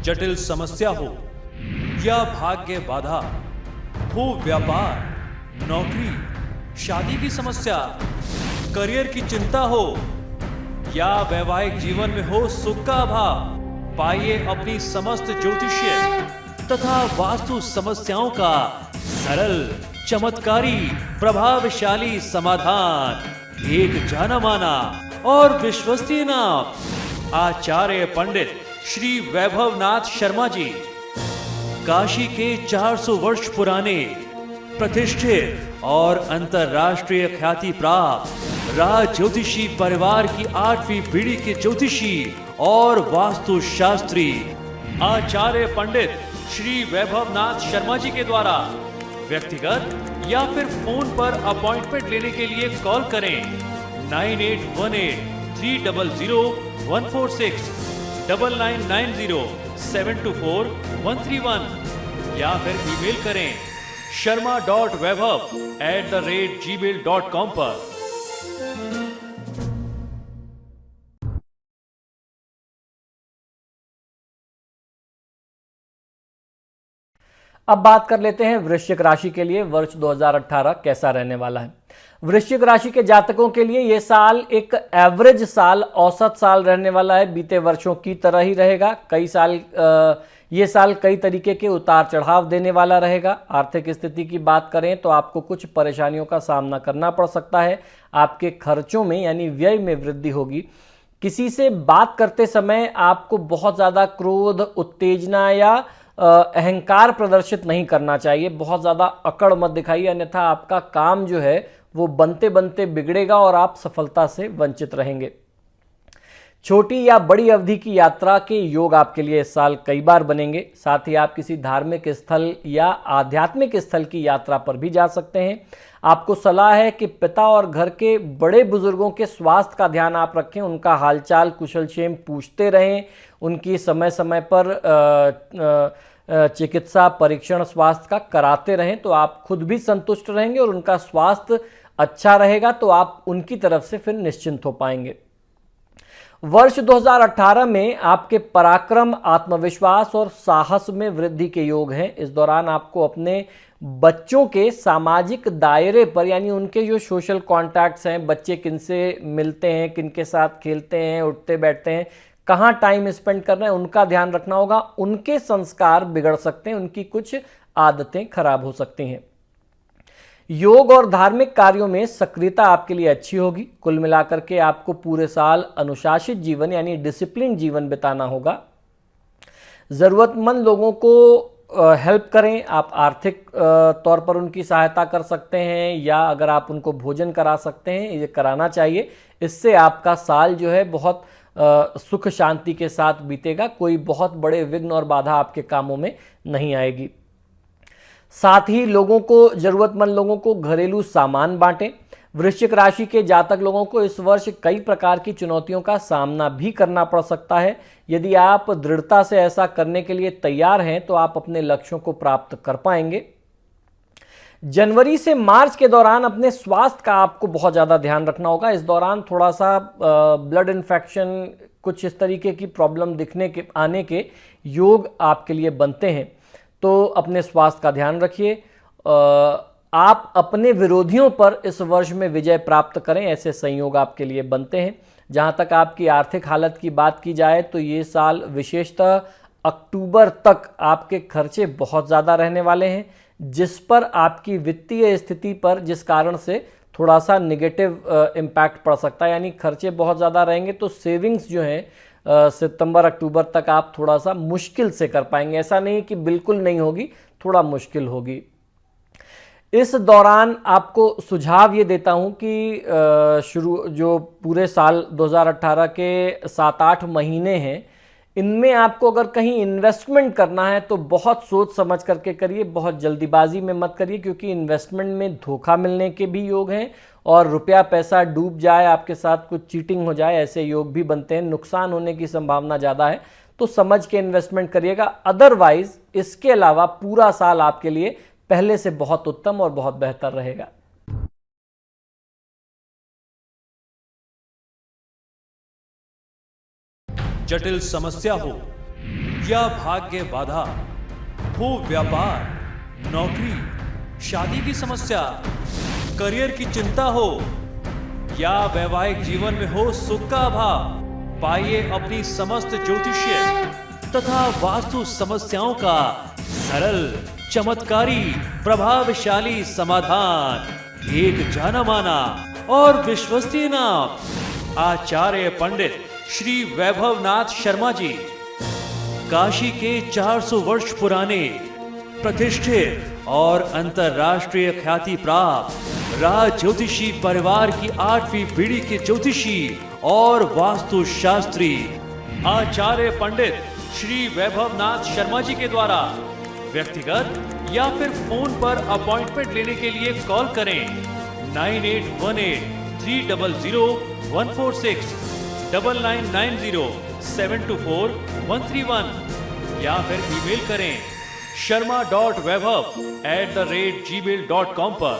जटिल समस्या हो या भाग्य बाधा, हो व्यापार, नौकरी, शादी की समस्या, करियर की चिंता हो या वैवाहिक जीवन में हो सुख का अभाव, पाइए अपनी समस्त ज्योतिषीय तथा वास्तु समस्याओं का सरल, चमत्कारी, प्रभावशाली समाधान। एक जाना माना और विश्वसनीय नाम आचार्य पंडित श्री वैभवनाथ शर्मा जी, काशी के 400 वर्ष पुराने प्रतिष्ठित और अंतरराष्ट्रीय ख्याति प्राप्त राज ज्योतिषी परिवार की 8वीं पीढ़ी के ज्योतिषी और वास्तु शास्त्री आचार्य पंडित श्री वैभवनाथ शर्मा जी के द्वारा व्यक्तिगत या फिर फोन पर अपॉइंटमेंट लेने के लिए कॉल करें 9818300146, 9990724131 या फिर ईमेल करें sharma.vaibhav@gmail.com पर। अब बात कर लेते हैं वृश्चिक राशि के लिए वर्ष 2018 कैसा रहने वाला है। वृश्चिक राशि के जातकों के लिए यह साल एक एवरेज साल, औसत साल रहने वाला है। बीते वर्षों की तरह ही रहेगा। ये साल कई तरीके के उतार चढ़ाव देने वाला रहेगा। आर्थिक स्थिति की बात करें तो आपको कुछ परेशानियों का सामना करना पड़ सकता है। आपके खर्चों में यानी व्यय में वृद्धि होगी। किसी से बात करते समय आपको बहुत ज़्यादा क्रोध, उत्तेजना या अहंकार प्रदर्शित नहीं करना चाहिए। बहुत ज़्यादा अकड़ मत दिखाइए, अन्यथा आपका काम जो है वो बनते बनते बिगड़ेगा और आप सफलता से वंचित रहेंगे। छोटी या बड़ी अवधि की यात्रा के योग आपके लिए इस साल कई बार बनेंगे। साथ ही आप किसी धार्मिक स्थल या आध्यात्मिक स्थल की यात्रा पर भी जा सकते हैं। आपको सलाह है कि पिता और घर के बड़े बुजुर्गों के स्वास्थ्य का ध्यान आप रखें। उनका हालचाल कुशल क्षेम पूछते रहें। उनकी समय समय पर चिकित्सा परीक्षण स्वास्थ्य का कराते रहें, तो आप खुद भी संतुष्ट रहेंगे और उनका स्वास्थ्य अच्छा रहेगा तो आप उनकी तरफ से फिर निश्चिंत हो पाएंगे। वर्ष 2018 में आपके पराक्रम, आत्मविश्वास और साहस में वृद्धि के योग हैं। इस दौरान आपको अपने बच्चों के सामाजिक दायरे पर यानी उनके जो सोशल कॉन्टैक्ट्स हैं, बच्चे किनसे मिलते हैं, किनके साथ खेलते हैं, उठते बैठते हैं, कहाँ टाइम स्पेंड कर रहे हैं, उनका ध्यान रखना होगा। उनके संस्कार बिगड़ सकते हैं, उनकी कुछ आदतें खराब हो सकती हैं। योग और धार्मिक कार्यों में सक्रियता आपके लिए अच्छी होगी। कुल मिलाकर के आपको पूरे साल अनुशासित जीवन यानी डिसिप्लिन जीवन बिताना होगा। जरूरतमंद लोगों को हेल्प करें। आप आर्थिक तौर पर उनकी सहायता कर सकते हैं या अगर आप उनको भोजन करा सकते हैं, ये कराना चाहिए। इससे आपका साल जो है बहुत सुख शांति के साथ बीतेगा। कोई बहुत बड़े विघ्न और बाधा आपके कामों में नहीं आएगी। साथ ही जरूरतमंद लोगों को घरेलू सामान बांटें। वृश्चिक राशि के जातक लोगों को इस वर्ष कई प्रकार की चुनौतियों का सामना भी करना पड़ सकता है। यदि आप दृढ़ता से ऐसा करने के लिए तैयार हैं तो आप अपने लक्ष्यों को प्राप्त कर पाएंगे। जनवरी से मार्च के दौरान अपने स्वास्थ्य का आपको बहुत ज़्यादा ध्यान रखना होगा। इस दौरान थोड़ा सा ब्लड इन्फेक्शन, कुछ इस तरीके की प्रॉब्लम आने के योग आपके लिए बनते हैं, तो अपने स्वास्थ्य का ध्यान रखिए। आप अपने विरोधियों पर इस वर्ष में विजय प्राप्त करें, ऐसे संयोग आपके लिए बनते हैं। जहाँ तक आपकी आर्थिक हालत की बात की जाए तो ये साल विशेषतः अक्टूबर तक आपके खर्चे बहुत ज़्यादा रहने वाले हैं, जिस पर आपकी वित्तीय स्थिति पर जिस कारण से थोड़ा सा निगेटिव इम्पैक्ट पड़ सकता है। यानी खर्चे बहुत ज़्यादा रहेंगे तो सेविंग्स जो हैं सितंबर अक्टूबर तक आप थोड़ा सा मुश्किल से कर पाएंगे। ऐसा नहीं कि बिल्कुल नहीं होगी, थोड़ा मुश्किल होगी। इस दौरान आपको सुझाव ये देता हूं कि जो पूरे साल 2018 के 7-8 महीने हैं, इनमें आपको अगर कहीं इन्वेस्टमेंट करना है तो बहुत सोच समझ करके करिए, बहुत जल्दीबाजी में मत करिए, क्योंकि इन्वेस्टमेंट में धोखा मिलने के भी योग हैं और रुपया पैसा डूब जाए, आपके साथ कुछ चीटिंग हो जाए, ऐसे योग भी बनते हैं। नुकसान होने की संभावना ज़्यादा है, तो समझ के इन्वेस्टमेंट करिएगा। अदरवाइज इसके अलावा पूरा साल आपके लिए पहले से बहुत उत्तम और बहुत बेहतर रहेगा। जटिल समस्या हो या भाग्य बाधा हो व्यापार, नौकरी, शादी की समस्या, करियर की चिंता हो या वैवाहिक जीवन में हो सुख का अभाव, पाइए अपनी समस्त ज्योतिषीय तथा वास्तु समस्याओं का सरल, चमत्कारी, प्रभावशाली समाधान। एक जाना माना और विश्वसनीय नाम आचार्य पंडित श्री वैभवनाथ शर्मा जी, काशी के 400 वर्ष पुराने प्रतिष्ठित और अंतरराष्ट्रीय ख्याति प्राप्त राज ज्योतिषी परिवार की 8वीं पीढ़ी के ज्योतिषी और वास्तु शास्त्री आचार्य पंडित श्री वैभवनाथ शर्मा जी के द्वारा व्यक्तिगत या फिर फोन पर अपॉइंटमेंट लेने के लिए कॉल करें 9818-300-146, 9990-724-131 या फिर ईमेल करें sharma.vaibhav@gmail.com पर।